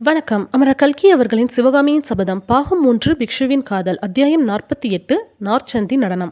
வணக்கம். அமரர் கல்கி அவர்களின் சிவகாமியின் சபதம் பாகம் 3 பிக்ஷுவின் காதல் அத்தியாயம் 48 நார்ச்சந்தி நடனம்.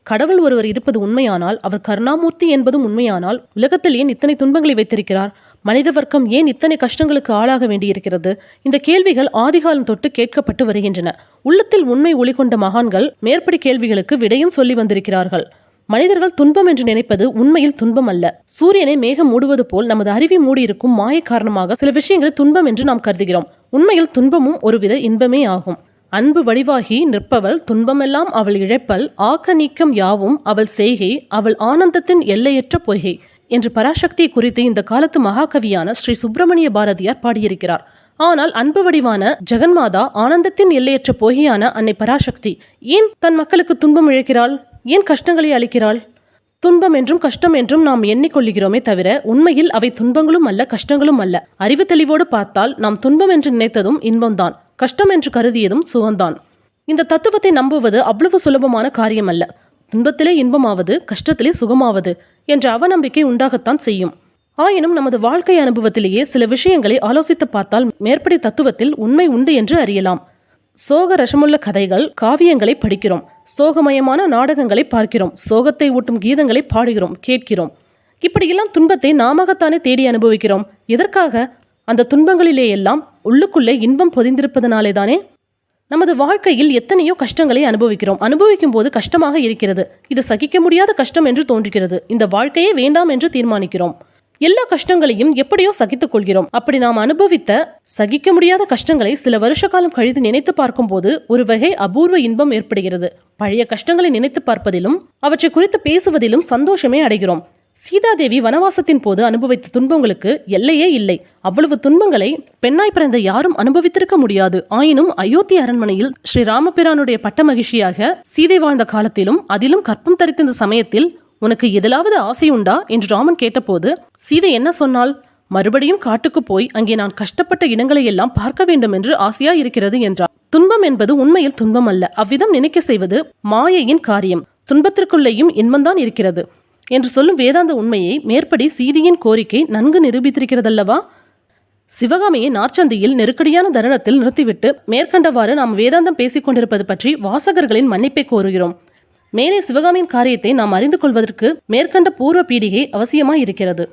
கடவுள் ஒருவர் இருப்பது உண்மையானால், அவர் கருணாமூர்த்தி என்பதும் உண்மையானால், உலகத்தில் ஏன் இத்தனை துன்பங்களை வைத்திருக்கிறார்? மனித வர்க்கம் ஏன் இத்தனை கஷ்டங்களுக்கு ஆளாக வேண்டியிருக்கிறது? இந்த கேள்விகள் ஆதிகாலம் தொட்டு கேட்கப்பட்டு வருகின்றன. உள்ளத்தில் உண்மை ஒளிகொண்ட மகான்கள் மேற்படி கேள்விகளுக்கு விடையும் சொல்லி வந்திருக்கிறார்கள். மனிதர்கள் துன்பம் என்று நினைப்பது உண்மையில் துன்பம் அல்ல. சூரியனை மேகம் மூடுவது போல் நமது அறிவை மூடியிருக்கும் மாயை காரணமாக சில விஷயங்களை துன்பம் என்று நாம் கருதுகிறோம். உண்மையில் துன்பமும் ஒருவித இன்பமே ஆகும். அன்பு வடிவாகி நிற்பவள் துன்பமெல்லாம் அவள் இழைப்பல், ஆக்க நீக்கம் யாவும் அவள் செய்கை, அவள் ஆனந்தத்தின் எல்லையற்ற பொய்கை என்று பராசக்தியை குறித்து இந்த காலத்து மகாகவியான ஸ்ரீ சுப்பிரமணிய பாரதியார் பாடியிருக்கிறார். ஆனால் அன்பு வடிவான ஜெகன்மாதா, ஆனந்தத்தின் எல்லையற்ற பொய்யான அன்னை பராசக்தி ஏன் தன் மக்களுக்கு துன்பம் இழைக்கிறாள்? ஏன் கஷ்டங்களை அளிக்கிறாள்? துன்பம் என்றும் கஷ்டம் என்றும் நாம் எண்ணிக்கொள்கிறோமே தவிர உண்மையில் அவை துன்பங்களும் அல்ல, கஷ்டங்களும் அல்ல. அறிவு தெளிவோடு பார்த்தால் நாம் துன்பம் என்று நினைத்ததும் இன்பம்தான், கஷ்டம் என்று கருதியதும் சுகம்தான். இந்த தத்துவத்தை நம்புவது அவ்வளவு சுலபமான காரியம் அல்ல. துன்பத்திலே இன்பமாவது, கஷ்டத்திலே சுகமாவது என்ற அவநம்பிக்கை உண்டாகத்தான் செய்யும். ஆயினும் நமது வாழ்க்கை அனுபவத்திலேயே சில விஷயங்களை ஆலோசித்து பார்த்தால் மேற்படி தத்துவத்தில் உண்மை உண்டு என்று அறியலாம். சோக ரசமுள்ள கதைகள், காவியங்களை படிக்கிறோம், சோகமயமான நாடகங்களை பார்க்கிறோம், சோகத்தை ஊட்டும் கீதங்களை பாடுகிறோம், கேட்கிறோம். இப்படியெல்லாம் துன்பத்தை நாமத்தானே தேடி அனுபவிக்கிறோம். எதற்காக? அந்த துன்பங்களிலே எல்லாம் உள்ளுக்குள்ளே இன்பம் பொதிந்திருப்பதனாலே தானே. நமது வாழ்க்கையில் எத்தனையோ கஷ்டங்களை அனுபவிக்கிறோம். அனுபவிக்கும் போது கஷ்டமாக இருக்கிறது, இது சகிக்க முடியாத கஷ்டம் என்று தோன்றுகிறது. இந்த வாழ்க்கையே வேண்டாம் என்று தீர்மானிக்கிறோம். எல்லா கஷ்டங்களையும் எப்படியோ சகித்துக் கொள்கிறோம். அப்படி நாம் அனுபவித்த சகிக்க முடியாத கஷ்டங்களை சில வருஷ காலம் கழித்து நினைத்து பார்க்கும் போது ஒரு வகை அபூர்வ இன்பம் ஏற்படுகிறது. பழைய கஷ்டங்களை நினைத்து பார்ப்பதிலும் அவற்றை குறித்து பேசுவதிலும் சந்தோஷமே அடைகிறோம். சீதாதேவி வனவாசத்தின் போது அனுபவித்த துன்பங்களுக்கு எல்லையே இல்லை. அவ்வளவு துன்பங்களை பெண்ணாய் பிறந்த யாரும் அனுபவித்திருக்க முடியாது. ஆயினும் அயோத்தி அரண்மனையில் ஸ்ரீ ராமபிரானுடைய பட்ட மகிழ்ச்சியாக சீதை வாழ்ந்த காலத்திலும், அதிலும் கற்பம் தரித்திருந்த சமயத்தில், உனக்கு எதிலாவது ஆசை உண்டா என்று ராமன் கேட்டபோது சீதை என்ன சொன்னாள்? மறுபடியும் காட்டுக்கு போய் அங்கே நான் கஷ்டப்பட்ட இடங்களை எல்லாம் பார்க்க வேண்டும் என்று ஆசையா இருக்கிறது என்றார். துன்பம் என்பது உண்மையில் துன்பம் அல்ல. அவ்விதம் நினைக்க செய்வது மாயையின் காரியம். துன்பத்திற்குள்ளேயும் இன்பம்தான் இருக்கிறது என்று சொல்லும் வேதாந்த உண்மையை மேற்படி சீதையின் கோரிக்கை நன்கு நிரூபித்திருக்கிறதல்லவா? சிவகாமியை நார்ச்சந்தியில் நெருக்கடியான தருணத்தில் நிறுத்திவிட்டு மேற்கண்டவாறு நாம் வேதாந்தம் பேசிக் கொண்டிருப்பது பற்றி வாசகர்களின் மன்னிப்பை கோருகிறோம். மேலே சிவகாமியின் காரியத்தை நாம் அறிந்து கொள்வதற்கு மேற்கண்ட பூர்வ பீடிகை அவசியமாய் இருக்கிறது.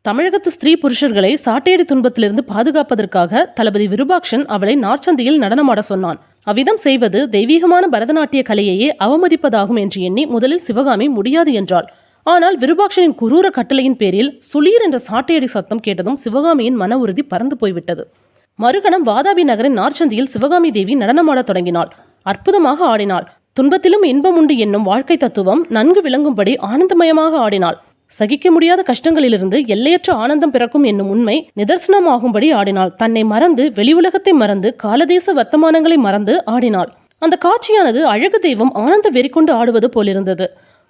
தமிழகத்து ஸ்திரீ புருஷர்களை சாட்டையடி துன்பத்திலிருந்து பாதுகாப்பதற்காக தளபதி விருபாக்ஷன் அவளை நார்ச்சந்தியில் நடனமாட சொன்னான். அவ்விதம் செய்வது தெய்வீகமான பரதநாட்டிய கலையையே அவமதிப்பதாகும் என்று எண்ணி முதலில் சிவகாமி முடியாது என்றாள். ஆனால் விருபாக்ஷனின் குரூர கட்டளையின் பேரில் சுளீர் என்ற சாட்டையடி சத்தம் கேட்டதும் சிவகாமியின் மன உறுதி பறந்து போய்விட்டது. மறுகணம் வாதாபி நகரின் நார்ச்சந்தியில் சிவகாமி தேவி நடனமாடத் தொடங்கினாள். அற்புதமாக ஆடினாள். துன்பத்திலும் இன்பம் உண்டு என்னும் வாழ்க்கை தத்துவம் நன்கு விளங்கும்படி ஆனந்தமயமாக ஆடினாள். சகிக்க முடியாத கஷ்டங்களிலிருந்து எல்லையற்ற ஆனந்தம் பிறக்கும் என்னும் உண்மை நிதர்சனமாகும்படி ஆடினாள். தன்னை மறந்து, வெளி உலகத்தை மறந்து, காலதேச வர்த்தமானங்களை மறந்து ஆடினாள். அந்த காட்சியானது அழகு தெய்வம் ஆனந்த வெறி கொண்டு ஆடுவது போலிருந்தது.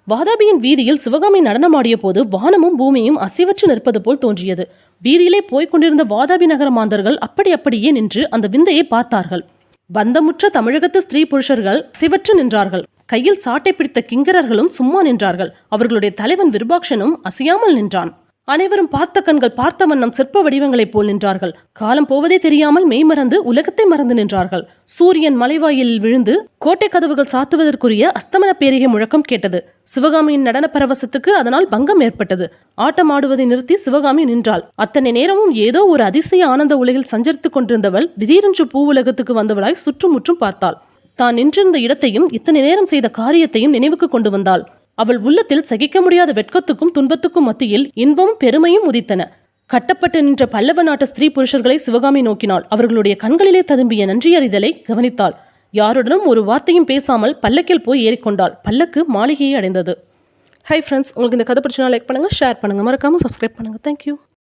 வாதாபியின் வீதியில் சிவகாமி நடனமாடிய போது வானமும் பூமியும் அசைவற்று நிற்பது போல் தோன்றியது. வீதியிலே போய்க் கொண்டிருந்த வாதாபி நகர மாந்தர்கள் அப்படியே நின்று அந்த விந்தையை பார்த்தார்கள். பந்தமுற்ற தமிழகத்து ஸ்திரீ புருஷர்கள் சிவற்று நின்றார்கள். கையில் சாட்டை பிடித்த கிங்கரர்களும் சும்மா நின்றார்கள். அவர்களுடைய தலைவன் விருபாக்ஷனும் அசையாமல் நின்றான். அனைவரும் பார்த்த கண்கள் பார்த்த வண்ணம் சிற்ப வடிவங்களைப் போல் நின்றார்கள். காலம் போவதே தெரியாமல் மெய்மறந்து உலகத்தை மறந்து நின்றார்கள். சூரியன் மலைவாயிலில் விழுந்து கோட்டை கதவுகள் சாத்துவதற்குரிய அஸ்தமன பேரிகை முழக்கம் கேட்டது. சிவகாமியின் நடன பரவசத்துக்கு அதனால் பங்கம் ஏற்பட்டது. ஆட்டம் ஆடுவதை நிறுத்தி சிவகாமி நின்றாள். அத்தனை நேரமும் ஏதோ ஒரு அதிசய ஆனந்த உலகில் சஞ்சரித்துக் கொண்டிருந்தவள் திடீரென்று பூ உலகத்துக்கு வந்தவளாய் சுற்றுமுற்றும் பார்த்தாள். தான் நின்றிருந்த இடத்தையும் இத்தனை நேரம் செய்த காரியத்தையும் நினைவுக்கு கொண்டு வந்தாள். அவள் உள்ளத்தில் சகிக்க முடியாத வெட்கத்துக்கும் துன்பத்துக்கும் மத்தியில் இன்பமும் பெருமையும் உதித்தன. கட்டப்பட்டு நின்ற பல்லவ நாட்டு ஸ்திரீ புருஷர்களை சிவகாமி நோக்கினாள். அவர்களுடைய கண்களிலே ததும்பிய நன்றியறிதலை கவனித்தாள். யாருடனும் ஒரு வார்த்தையும் பேசாமல் பல்லக்கில் போய் ஏறிக்கொண்டாள். பல்லக்கு மாளிகையை அடைந்தது. ஹை ஃப்ரெண்ட்ஸ், உங்களுக்கு இந்த கதை பிடிச்சா லைக் பண்ணுங்க, ஷேர் பண்ணுங்க, மறக்காம சப்ஸ்கிரைப் பண்ணுங்க. தேங்க்யூ.